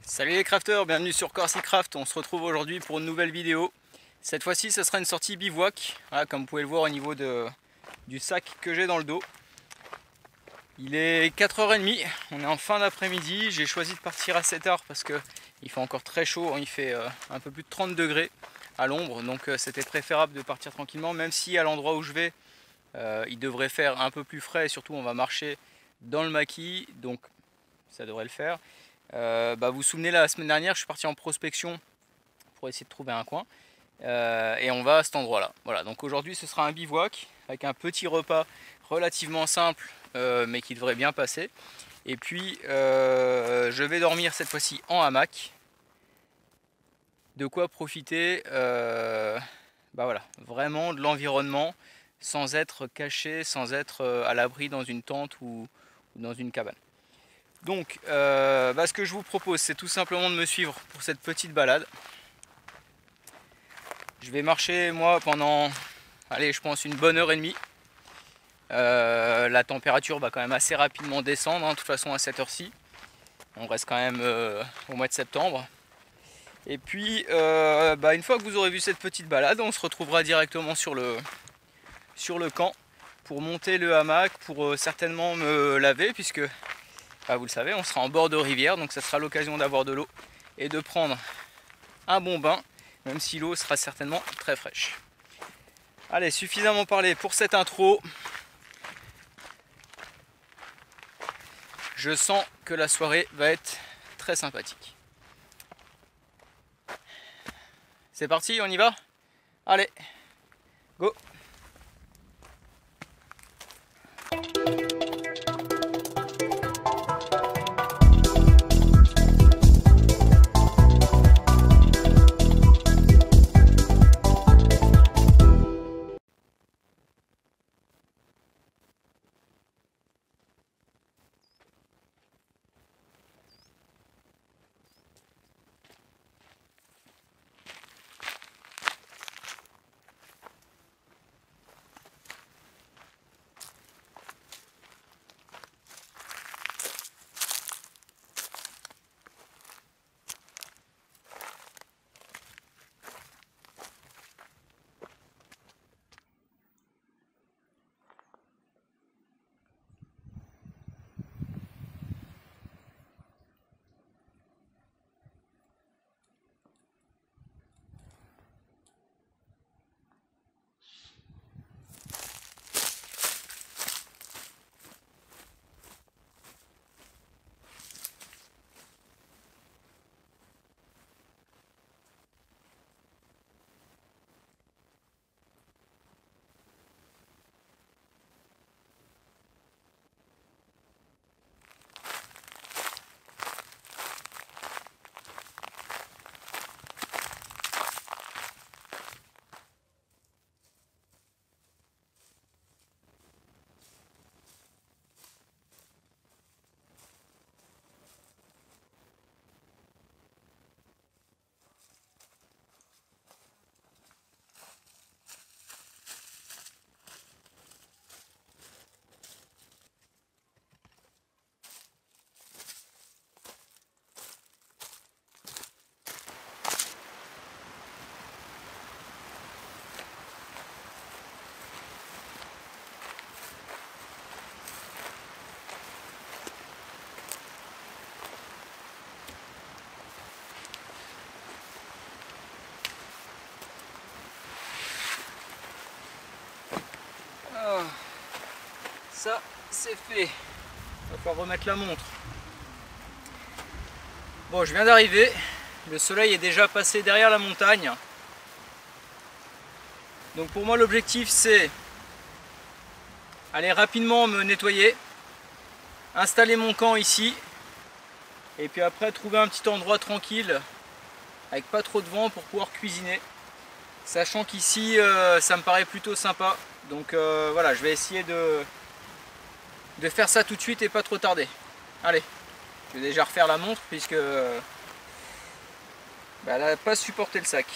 Salut les crafters, bienvenue sur Corsi Craft. On se retrouve aujourd'hui pour une nouvelle vidéo. Cette fois-ci ce sera une sortie bivouac, voilà, comme vous pouvez le voir au niveau du sac que j'ai dans le dos. Il est 4h30, on est en fin d'après-midi. J'ai choisi de partir à 7h parce qu'il fait encore très chaud, il fait un peu plus de 30 degrés à l'ombre. Donc c'était préférable de partir tranquillement, même si à l'endroit où je vais il devrait faire un peu plus frais. Et surtout on va marcher dans le maquis, donc ça devrait le faire. Vous vous souvenez, la semaine dernière je suis parti en prospection pour essayer de trouver un coin et on va à cet endroit là. Voilà, donc aujourd'hui ce sera un bivouac avec un petit repas relativement simple mais qui devrait bien passer. Et puis je vais dormir cette fois-ci en hamac, de quoi profiter voilà, vraiment de l'environnement sans être caché, sans être à l'abri dans une tente ou dans une cabane. Donc ce que je vous propose, c'est tout simplement de me suivre pour cette petite balade. Je vais marcher moi pendant, allez, je pense une bonne heure et demie. La température va quand même assez rapidement descendre, de toute façon à cette heure-ci. On reste quand même au mois de septembre. Et puis une fois que vous aurez vu cette petite balade, on se retrouvera directement sur le camp pour monter le hamac, pour certainement me laver, puisque vous le savez, on sera en bord de rivière, donc ça sera l'occasion d'avoir de l'eau et de prendre un bon bain, même si l'eau sera certainement très fraîche. Allez, suffisamment parlé pour cette intro. Je sens que la soirée va être très sympathique. C'est parti, on y va? Allez, go! Ça, c'est fait. Il va falloir remettre la montre. Bon, je viens d'arriver. Le soleil est déjà passé derrière la montagne. Donc pour moi, l'objectif, c'est aller rapidement me nettoyer, installer mon camp ici, et puis après trouver un petit endroit tranquille, avec pas trop de vent pour pouvoir cuisiner. Sachant qu'ici, ça me paraît plutôt sympa. Donc voilà, je vais essayer de faire ça tout de suite et pas trop tarder. Allez, je vais déjà refaire la montre puisque elle n'a pas supporté le sac.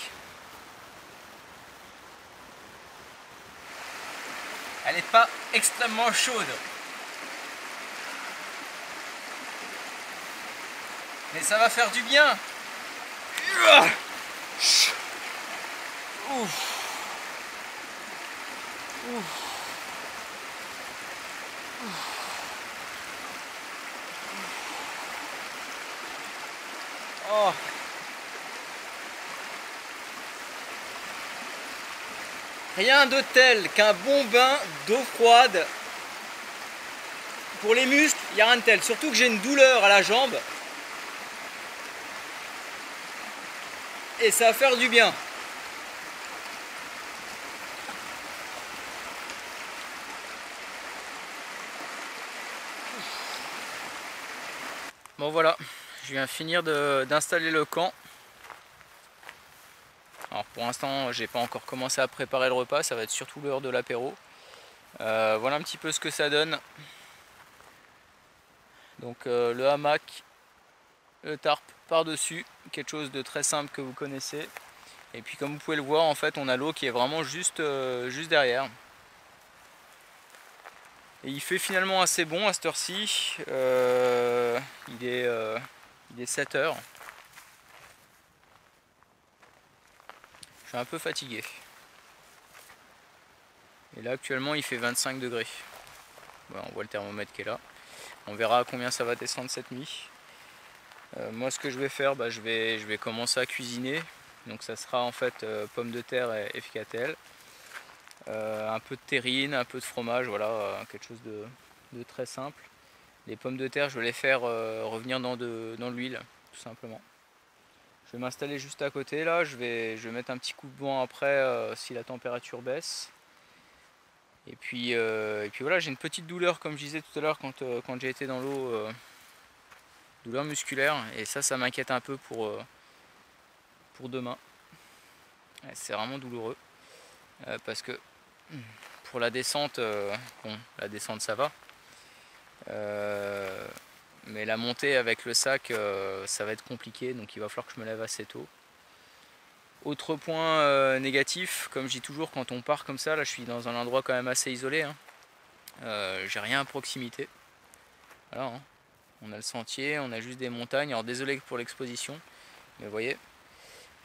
Elle n'est pas extrêmement chaude. Mais ça va faire du bien. Ouf. Oh. Rien de tel qu'un bon bain d'eau froide. Pour les muscles, il n'y a rien de tel. Surtout que j'ai une douleur à la jambe. Et ça va faire du bien. Bon voilà, je viens finir d'installer le camp. Alors pour l'instant, j'ai pas encore commencé à préparer le repas, ça va être surtout l'heure de l'apéro. Voilà un petit peu ce que ça donne. Donc le hamac, le tarp par-dessus, quelque chose de très simple que vous connaissez. Et puis comme vous pouvez le voir, en fait, on a l'eau qui est vraiment juste derrière. Et il fait finalement assez bon à cette heure-ci. Il est 7 h. Je suis un peu fatigué. Et là actuellement il fait 25 degrés. Voilà, on voit le thermomètre qui est là. On verra à combien ça va descendre cette nuit. Moi ce que je vais faire, je vais commencer à cuisiner. Donc ça sera en fait pommes de terre et FKTL. Un peu de terrine, un peu de fromage, voilà, quelque chose de très simple. Les pommes de terre, je vais les faire revenir dans l'huile, tout simplement. Je vais m'installer juste à côté là, je vais mettre un petit coup de vent après si la température baisse. Et puis voilà, j'ai une petite douleur comme je disais tout à l'heure quand j'ai été dans l'eau, douleur musculaire, et ça m'inquiète un peu pour demain. C'est vraiment douloureux parce que pour la descente, bon, la descente ça va, mais la montée avec le sac ça va être compliqué, donc il va falloir que je me lève assez tôt. Autre point négatif, comme je dis toujours, quand on part comme ça, là je suis dans un endroit quand même assez isolé, hein. J'ai rien à proximité. Voilà, hein. On a le sentier, on a juste des montagnes. Alors désolé pour l'exposition, mais vous voyez,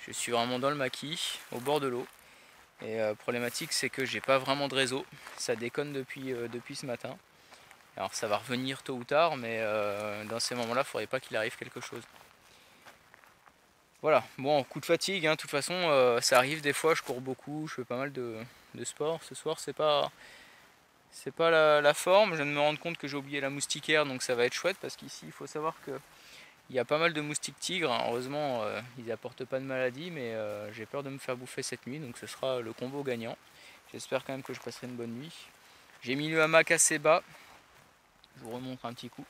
je suis vraiment dans le maquis, au bord de l'eau. Et problématique, c'est que j'ai pas vraiment de réseau. Ça déconne depuis ce matin. Alors ça va revenir tôt ou tard, mais dans ces moments-là, il ne faudrait pas qu'il arrive quelque chose. Voilà, bon, coup de fatigue, hein. De toute façon, ça arrive des fois, je cours beaucoup, je fais pas mal de sport. Ce soir, c'est pas la forme. Je viens de me rendre compte que j'ai oublié la moustiquaire, donc ça va être chouette, parce qu'ici, il faut savoir que il y a pas mal de moustiques tigres. Heureusement, ils n'apportent pas de maladie, mais j'ai peur de me faire bouffer cette nuit, donc ce sera le combo gagnant. J'espère quand même que je passerai une bonne nuit. J'ai mis le hamac assez bas. Je vous remontre un petit coup.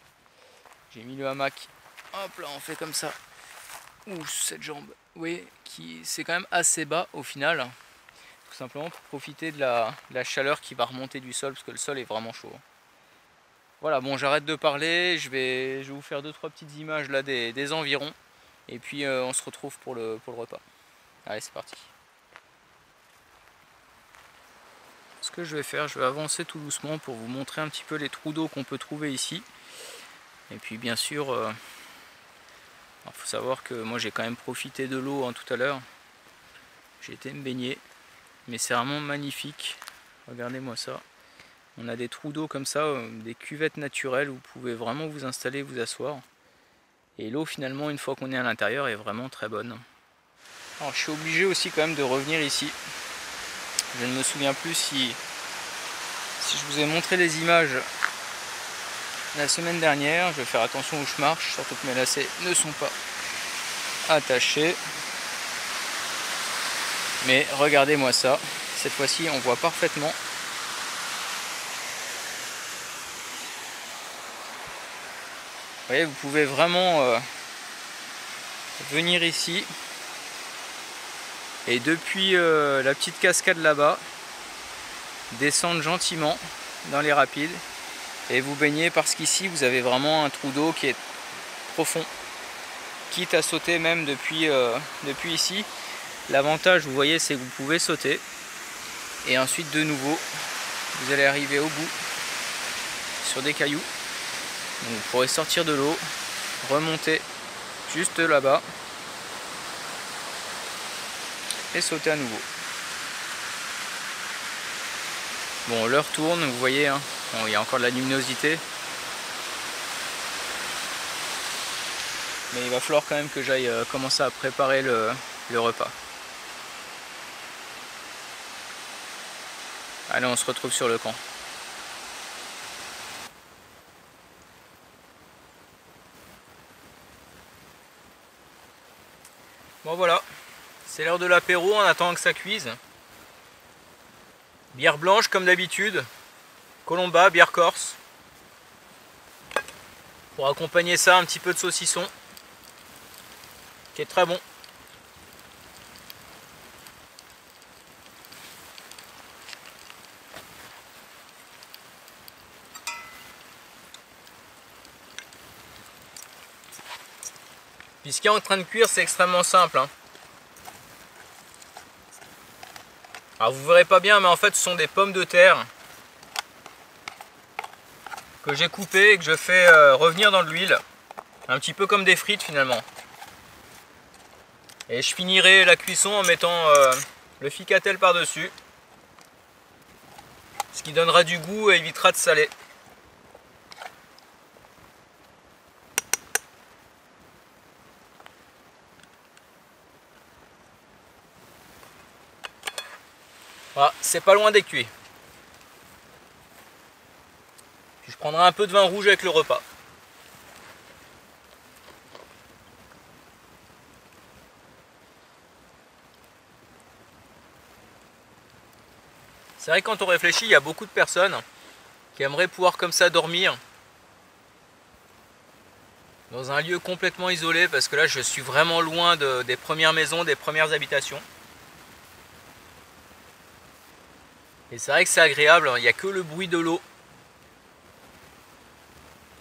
J'ai mis le hamac. Hop là, on fait comme ça. Ouh, cette jambe. Oui, c'est quand même assez bas au final. Tout simplement pour profiter de la chaleur qui va remonter du sol, parce que le sol est vraiment chaud. Voilà, bon, j'arrête de parler, je vais vous faire 2-3 petites images là des environs, et puis on se retrouve pour le repas. Allez, c'est parti. Ce que je vais faire, je vais avancer tout doucement pour vous montrer un petit peu les trous d'eau qu'on peut trouver ici. Et puis bien sûr, il faut savoir que moi j'ai quand même profité de l'eau, hein, tout à l'heure. J'ai été me baigner, mais c'est vraiment magnifique. Regardez-moi ça. On a des trous d'eau comme ça, des cuvettes naturelles où vous pouvez vraiment vous installer, vous asseoir. Et l'eau finalement, une fois qu'on est à l'intérieur, est vraiment très bonne. Alors je suis obligé aussi quand même de revenir ici. Je ne me souviens plus si je vous ai montré les images la semaine dernière. Je vais faire attention où je marche, surtout que mes lacets ne sont pas attachés. Mais regardez-moi ça, cette fois-ci on voit parfaitement. Vous voyez, vous pouvez vraiment venir ici et depuis la petite cascade là-bas, descendre gentiment dans les rapides et vous baigner, parce qu'ici vous avez vraiment un trou d'eau qui est profond, quitte à sauter même depuis ici. L'avantage, vous voyez, c'est que vous pouvez sauter et ensuite de nouveau vous allez arriver au bout sur des cailloux. Donc vous pourrez sortir de l'eau, remonter juste là-bas. Et sauter à nouveau. Bon, l'heure tourne, vous voyez, hein. Bon, il y a encore de la luminosité. Mais il va falloir quand même que j'aille commencer à préparer le repas. Allez, on se retrouve sur le camp. Bon voilà, c'est l'heure de l'apéro, on attend que ça cuise. Bière blanche comme d'habitude, Colomba, bière corse. Pour accompagner ça, un petit peu de saucisson, qui est très bon. Puis ce qui est en train de cuire, c'est extrêmement simple, hein. Alors vous verrez pas bien, mais en fait ce sont des pommes de terre que j'ai coupées et que je fais revenir dans de l'huile. Un petit peu comme des frites finalement. Et je finirai la cuisson en mettant le ficatel par-dessus. Ce qui donnera du goût et évitera de saler. Voilà, c'est pas loin d'être cuit. Puis je prendrai un peu de vin rouge avec le repas. C'est vrai que quand on réfléchit, il y a beaucoup de personnes qui aimeraient pouvoir comme ça dormir dans un lieu complètement isolé, parce que là je suis vraiment loin des premières maisons, des premières habitations. Et c'est vrai que c'est agréable, il n'y a que le bruit de l'eau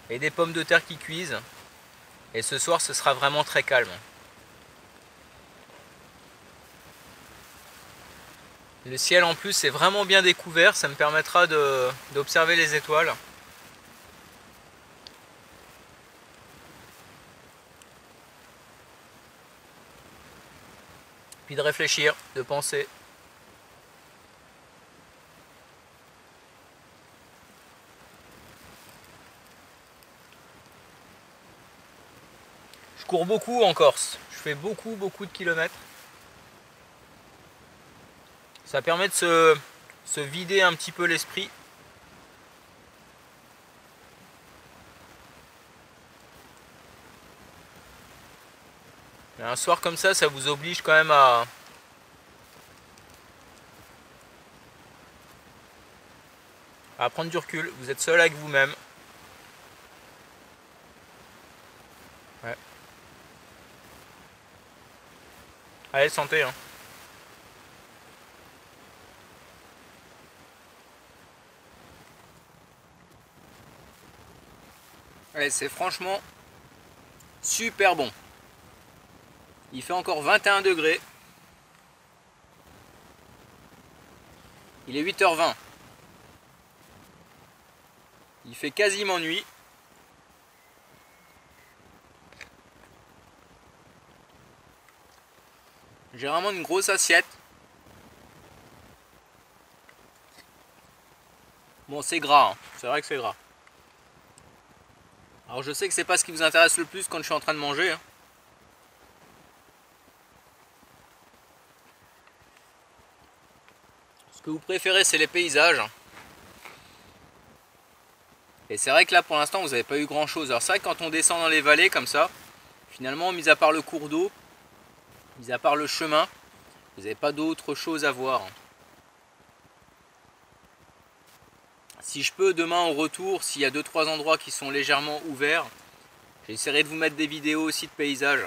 et des pommes de terre qui cuisent. Et ce soir ce sera vraiment très calme. Le ciel en plus est vraiment bien découvert, ça me permettra d'observer les étoiles. Puis de réfléchir, de penser. Je cours beaucoup en Corse, je fais beaucoup de kilomètres. Ça permet de se vider un petit peu l'esprit. Un soir comme ça vous oblige quand même à prendre du recul. Vous êtes seul avec vous-même. Ouais. Allez, santé, hein. Allez, c'est franchement super bon. Il fait encore 21 degrés. Il est 8h20. Il fait quasiment nuit. J'ai vraiment une grosse assiette. Bon, c'est gras, hein. C'est vrai que c'est gras. Alors je sais que c'est pas ce qui vous intéresse le plus quand je suis en train de manger, hein. Ce que vous préférez, c'est les paysages. Et c'est vrai que là pour l'instant vous n'avez pas eu grand chose. Alors c'est vrai que quand on descend dans les vallées comme ça, finalement mis à part le cours d'eau, mis à part le chemin, vous n'avez pas d'autre chose à voir. Si je peux demain au retour, s'il y a 2-3 endroits qui sont légèrement ouverts, j'essaierai de vous mettre des vidéos aussi de paysages.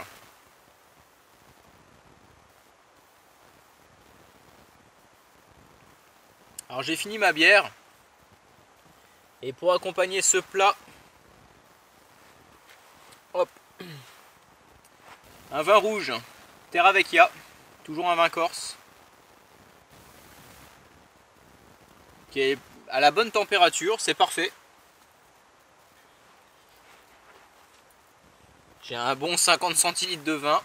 Alors j'ai fini ma bière. Et pour accompagner ce plat, hop, un vin rouge, Terra Vecchia, toujours un vin corse, qui est à la bonne température, c'est parfait. J'ai un bon 50 centilitres de vin.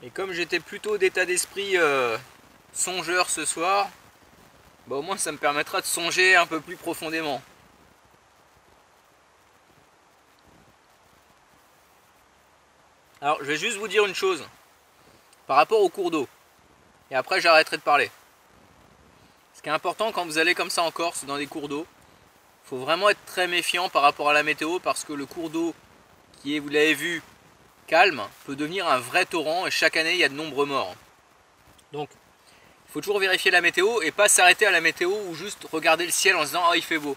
Et comme j'étais plutôt d'état d'esprit songeur ce soir, bah au moins ça me permettra de songer un peu plus profondément. Alors je vais juste vous dire une chose par rapport au cours d'eau. Et après j'arrêterai de parler. Ce qui est important quand vous allez comme ça en Corse, dans des cours d'eau, il faut vraiment être très méfiant par rapport à la météo parce que le cours d'eau qui est, vous l'avez vu, calme, peut devenir un vrai torrent et chaque année il y a de nombreux morts. Donc il faut toujours vérifier la météo et pas s'arrêter à la météo ou juste regarder le ciel en se disant ah il fait beau.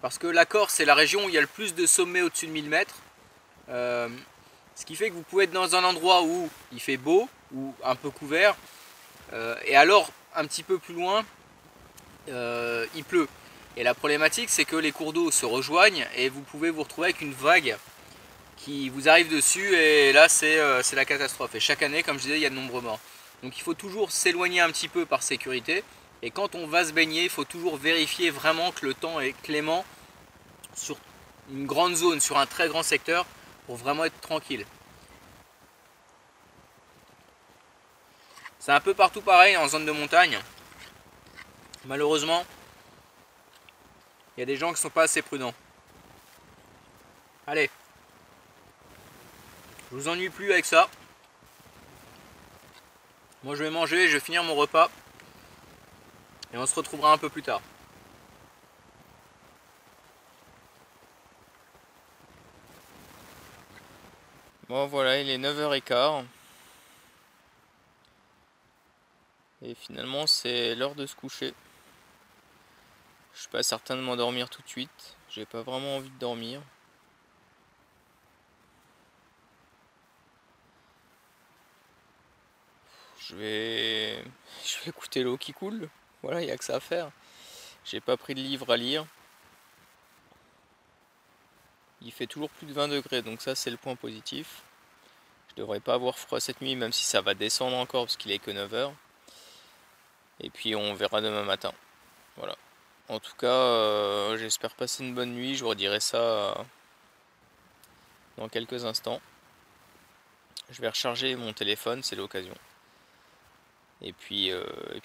Parce que la Corse c'est la région où il y a le plus de sommets au-dessus de 1000 mètres. Ce qui fait que vous pouvez être dans un endroit où il fait beau ou un peu couvert et alors un petit peu plus loin il pleut. Et la problématique c'est que les cours d'eau se rejoignent et vous pouvez vous retrouver avec une vague qui vous arrive dessus et là c'est la catastrophe. Et chaque année, comme je disais, il y a de nombreux morts. Donc il faut toujours s'éloigner un petit peu par sécurité. Et quand on va se baigner, il faut toujours vérifier vraiment que le temps est clément sur une grande zone, sur un très grand secteur, pour vraiment être tranquille. C'est un peu partout pareil en zone de montagne. Malheureusement, il y a des gens qui ne sont pas assez prudents. Allez, je vous ennuie plus avec ça. Moi je vais manger, je vais finir mon repas. Et on se retrouvera un peu plus tard. Bon voilà, il est 9h15. Et finalement c'est l'heure de se coucher. Je suis pas certain de m'endormir tout de suite. J'ai pas vraiment envie de dormir. Je vais écouter l'eau qui coule. Voilà, il n'y a que ça à faire. J'ai pas pris de livre à lire. Il fait toujours plus de 20 degrés, donc ça c'est le point positif. Je devrais pas avoir froid cette nuit, même si ça va descendre encore parce qu'il est que 9h. Et puis on verra demain matin. Voilà. En tout cas, j'espère passer une bonne nuit. Je vous redirai ça dans quelques instants. Je vais recharger mon téléphone, c'est l'occasion. Et puis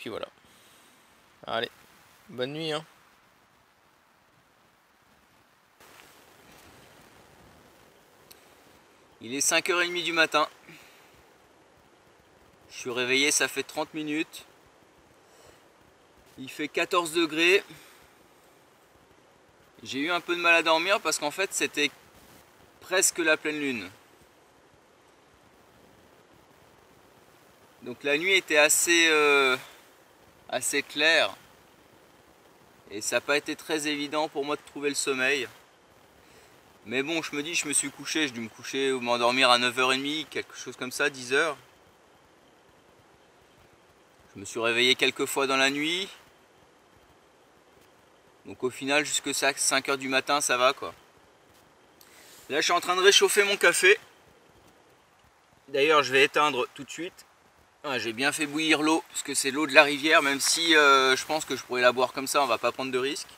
voilà. Allez, bonne nuit, hein. Il est 5h30 du matin. Je suis réveillé, ça fait 30 minutes. Il fait 14 degrés. J'ai eu un peu de mal à dormir parce qu'en fait c'était presque la pleine lune. Donc la nuit était assez claire. Et ça n'a pas été très évident pour moi de trouver le sommeil. Mais bon, je me dis, je me suis couché, j'ai dû me coucher ou m'endormir à 9h30, quelque chose comme ça, 10h. Je me suis réveillé quelques fois dans la nuit. Donc au final, jusque 5h du matin, ça va quoi. Là, je suis en train de réchauffer mon café. D'ailleurs, je vais éteindre tout de suite. Ah, j'ai bien fait bouillir l'eau, parce que c'est l'eau de la rivière, même si je pense que je pourrais la boire comme ça, on va pas prendre de risque.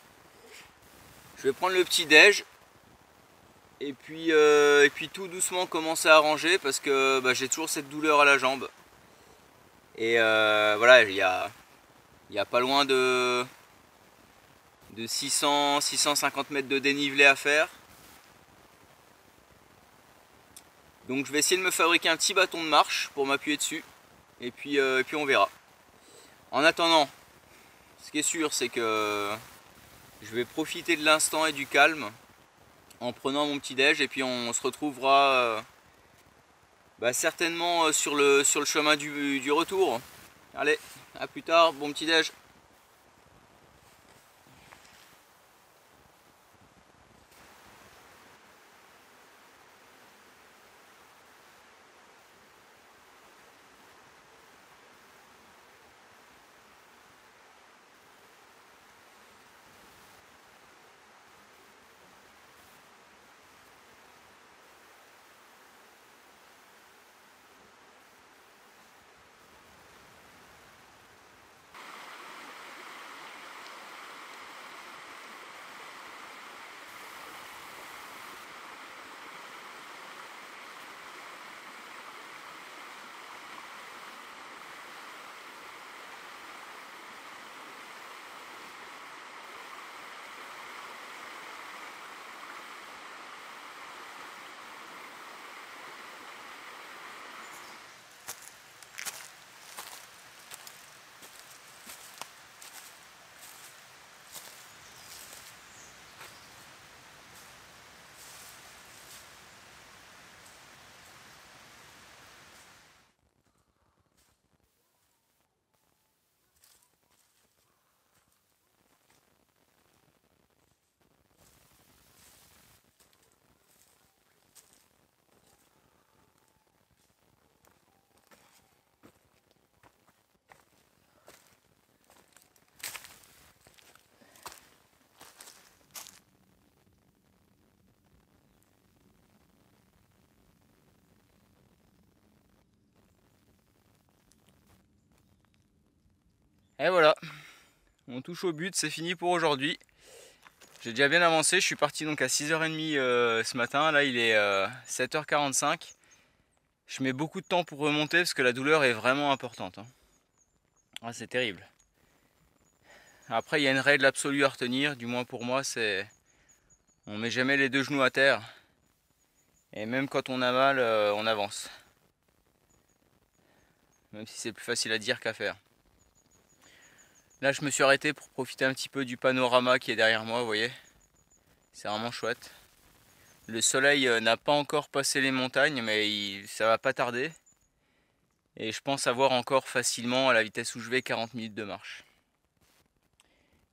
Je vais prendre le petit déj. Et puis tout doucement commencer à ranger, parce que j'ai toujours cette douleur à la jambe. Et voilà, il y a pas loin de 650 mètres de dénivelé à faire. Donc je vais essayer de me fabriquer un petit bâton de marche pour m'appuyer dessus. Et puis on verra. En attendant, ce qui est sûr, c'est que je vais profiter de l'instant et du calme en prenant mon petit déj. Et puis on se retrouvera certainement sur le chemin du retour. Allez, à plus tard, bon petit déj. Et voilà, on touche au but, c'est fini pour aujourd'hui. J'ai déjà bien avancé, je suis parti donc à 6h30 ce matin, là il est 7h45. Je mets beaucoup de temps pour remonter parce que la douleur est vraiment importante, hein. Ah, c'est terrible. Après il y a une règle absolue à retenir, du moins pour moi, c'est on met jamais les deux genoux à terre. Et même quand on a mal, on avance. Même si c'est plus facile à dire qu'à faire. Là je me suis arrêté pour profiter un petit peu du panorama qui est derrière moi, vous voyez. C'est vraiment chouette. Le soleil n'a pas encore passé les montagnes, mais ça va pas tarder. Et je pense avoir encore facilement, à la vitesse où je vais, 40 minutes de marche.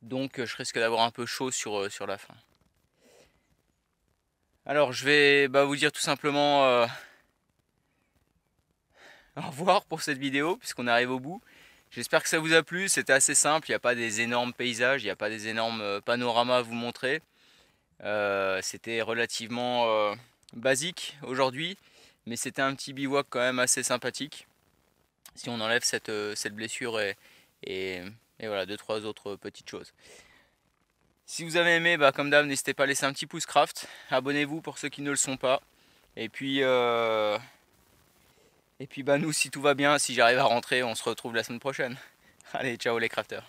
Donc je risque d'avoir un peu chaud sur la fin. Alors je vais vous dire tout simplement au revoir pour cette vidéo, puisqu'on arrive au bout. J'espère que ça vous a plu, c'était assez simple, il n'y a pas des énormes paysages, il n'y a pas des énormes panoramas à vous montrer. C'était relativement basique aujourd'hui, mais c'était un petit bivouac quand même assez sympathique. Si on enlève cette blessure et voilà, 2-3 autres petites choses. Si vous avez aimé, comme d'hab, n'hésitez pas à laisser un petit pouce craft. Abonnez-vous pour ceux qui ne le sont pas. Et puis nous, si tout va bien, si j'arrive à rentrer, on se retrouve la semaine prochaine. Allez, ciao les crafters.